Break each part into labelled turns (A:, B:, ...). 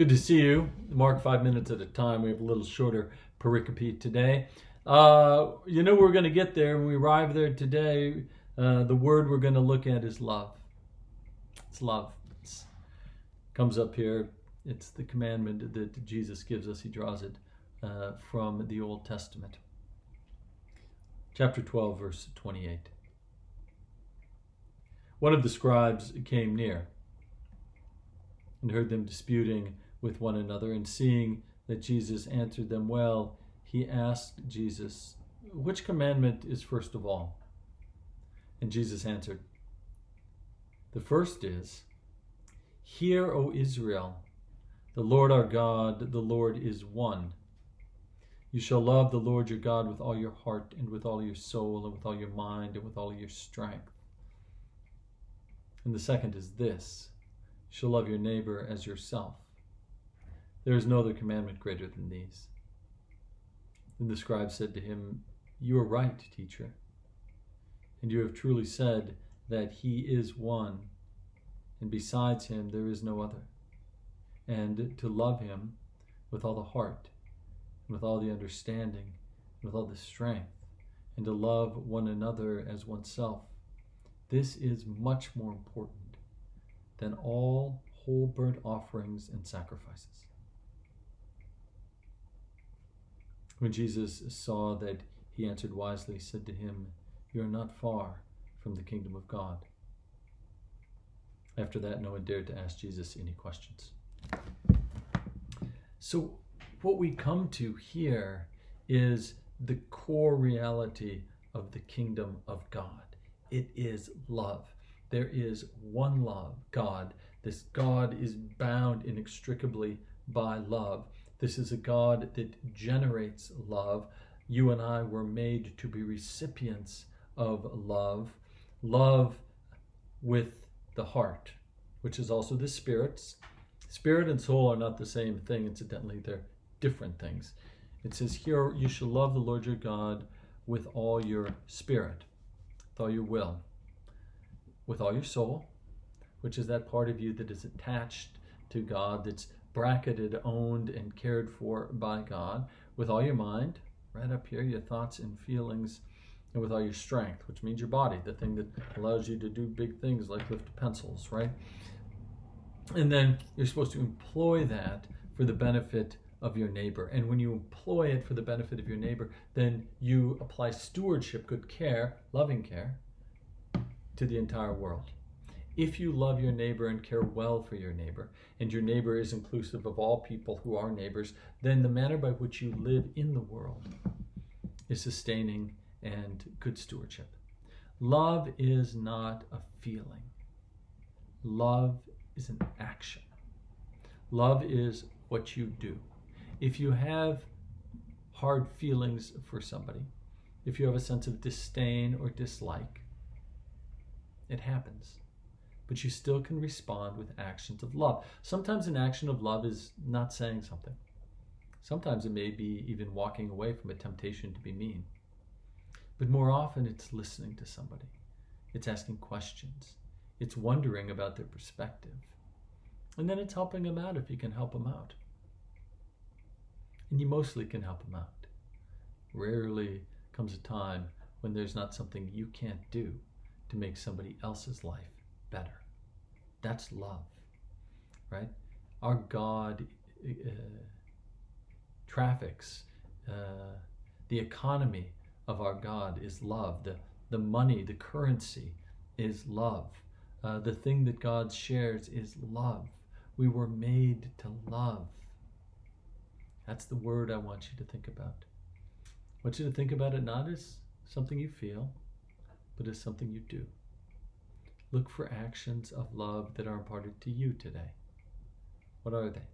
A: Good to see you. Mark 5 minutes at a time. We have a little shorter pericope today. We're going to get there. When we arrive there today, the word we're going to look at is love. It's love. It comes up here. It's the commandment that Jesus gives us. He draws it from the Old Testament. Chapter 12, verse 28. One of the scribes came near and heard them disputing with one another, and seeing that Jesus answered them well, he asked Jesus, "Which commandment is first of all?" And Jesus answered, "The first is, 'Hear, O Israel, the Lord our God, the Lord is one. You shall love the Lord your God with all your heart and with all your soul and with all your mind and with all your strength. And the second is this, you shall love your neighbor as yourself. There is no other commandment greater than these.' Then the scribe said to him, 'You are right, teacher, and you have truly said that he is one, and besides him there is no other, and to love him with all the heart, and with all the understanding, and with all the strength, and to love one another as oneself. This is much more important than all whole burnt offerings and sacrifices.' When Jesus saw that he answered wisely, he said to him, 'You are not far from the kingdom of God.' After that, no one dared to ask Jesus any questions." So what we come to here is the core reality of the kingdom of God. It is love. There is one love, God. This God is bound inextricably by love. This is a God that generates love. You and I were made to be recipients of love. Love with the heart, which is also the spirit. Spirit and soul are not the same thing. Incidentally, they're different things. It says here, you shall love the Lord your God with all your spirit, with all your will, with all your soul, which is that part of you that is attached to God, that's bracketed, owned, and cared for by God, with all your mind, right up here, your thoughts and feelings, and with all your strength, which means your body, the thing that allows you to do big things like lift pencils, right? And then you're supposed to employ that for the benefit of your neighbor. And when you employ it for the benefit of your neighbor, then you apply stewardship, good care, loving care, to the entire world. If you love your neighbor and care well for your neighbor, and your neighbor is inclusive of all people who are neighbors, then the manner by which you live in the world is sustaining and good stewardship. Love is not a feeling. Love is an action. Love is what you do. If you have hard feelings for somebody, if you have a sense of disdain or dislike, it happens. But you still can respond with actions of love. Sometimes an action of love is not saying something. Sometimes it may be even walking away from a temptation to be mean. But more often it's listening to somebody. It's asking questions. It's wondering about their perspective. And then it's helping them out if you can help them out. And you mostly can help them out. Rarely comes a time when there's not something you can't do to make somebody else's life better. That's love, right? Our God traffics. The economy of our God is love. The money, the currency is love. The thing that God shares is love. We were made to love. That's the word I want you to think about. I want you to think about it not as something you feel, but as something you do. Look for actions of love that are imparted to you today. What are they?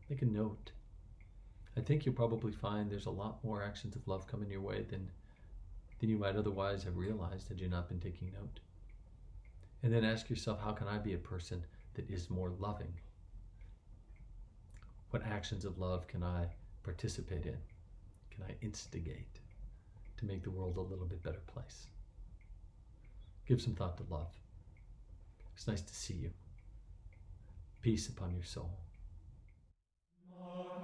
A: Make a note. I think you'll probably find there's a lot more actions of love coming your way than you might otherwise have realized had you not been taking note. And then ask yourself, how can I be a person that is more loving? What actions of love can I participate in? Can I instigate to make the world a little bit better place? Give some thought to love. It's nice to see you. Peace upon your soul.
B: Amen.